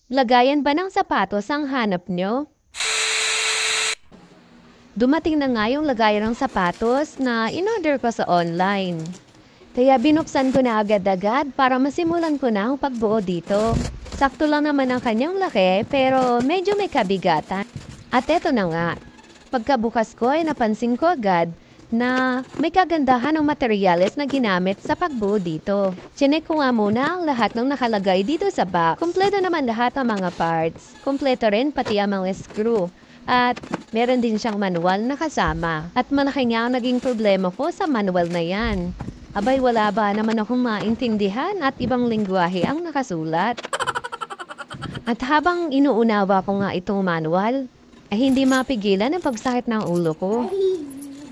Lagayan ba ng sapatos ang hanap nyo? Dumating na nga yung lagayan ng sapatos na in-order ko sa online. Kaya binuksan ko na agad-agad para masimulan ko na ang pagbuo dito. Sakto lang naman ang kanyang laki pero medyo may kabigatan. At eto na nga, pagkabukas ko ay napansin ko agad na may kagandahan ng materyales na ginamit sa pagbuo dito. Chinek ko nga muna ang lahat ng nakalagay dito sa box. Kompleto naman lahat ng mga parts. Kompleto rin pati ang mga screw. At meron din siyang manual na kasama. At malaki nga ang naging problema ko sa manual na yan. Abay wala ba naman akong maintindihan at ibang lingwahe ang nakasulat. At habang inuunawa ko nga itong manual, ay hindi mapigilan ang pagsakit ng ulo ko.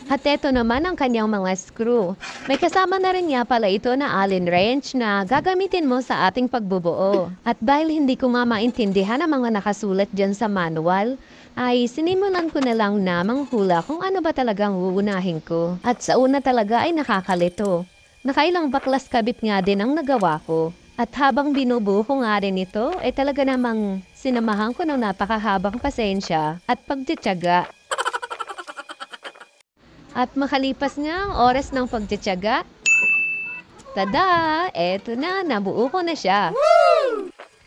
At eto naman ang kanyang mga screw. May kasama na rin nga pala ito na Allen wrench na gagamitin mo sa ating pagbubuo. At dahil hindi ko nga maintindihan ang mga nakasulat dyan sa manual, ay sinimulan ko na lang na manghula kung ano ba talagang uunahin ko. At sa una talaga ay nakakalito. Nakailang baklas kabit nga din ang nagawa ko. At habang binubuo ko nga rin ito, ay talaga namang sinamahan ko ng napakahabang pasensya at pagtitiyaga. At makalipas nga ang oras ng pagtitiyaga, tada! Eto na, nabuo ko na siya.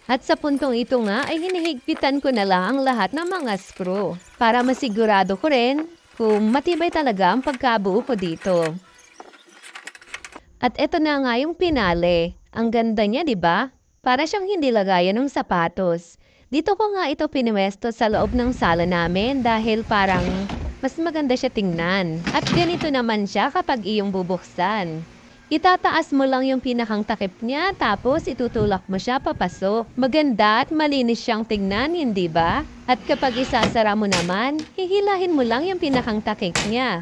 At sa puntong ito nga ay hinihigpitan ko na lang ang lahat ng mga screw para masigurado ko rin kung matibay talaga ang pagkabuo ko dito. At eto na nga yung pinale. Ang ganda niya, di ba? Para siyang hindi lagayan ng sapatos. Dito ko nga ito pinwesto sa loob ng sala namin dahil parang mas maganda siya tingnan. At ganito naman siya kapag iyong bubuksan. Itataas mo lang yung pinakang takip niya tapos itutulak mo siya papasok. Maganda at malinis siyang tingnan, hindi ba? At kapag isasara mo naman, hihilahin mo lang yung pinakang takip niya.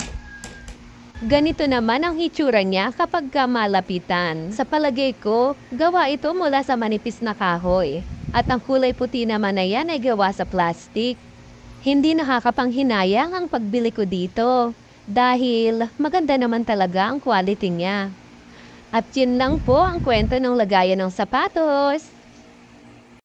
Ganito naman ang hitsura niya kapag malapitan. Sa palagay ko, gawa ito mula sa manipis na kahoy. At ang kulay puti naman na yan ay gawa sa plastic. Hindi nakakapanghinayang ang pagbili ko dito dahil maganda naman talaga ang quality niya. At yun lang po ang kwento ng lagayan ng sapatos.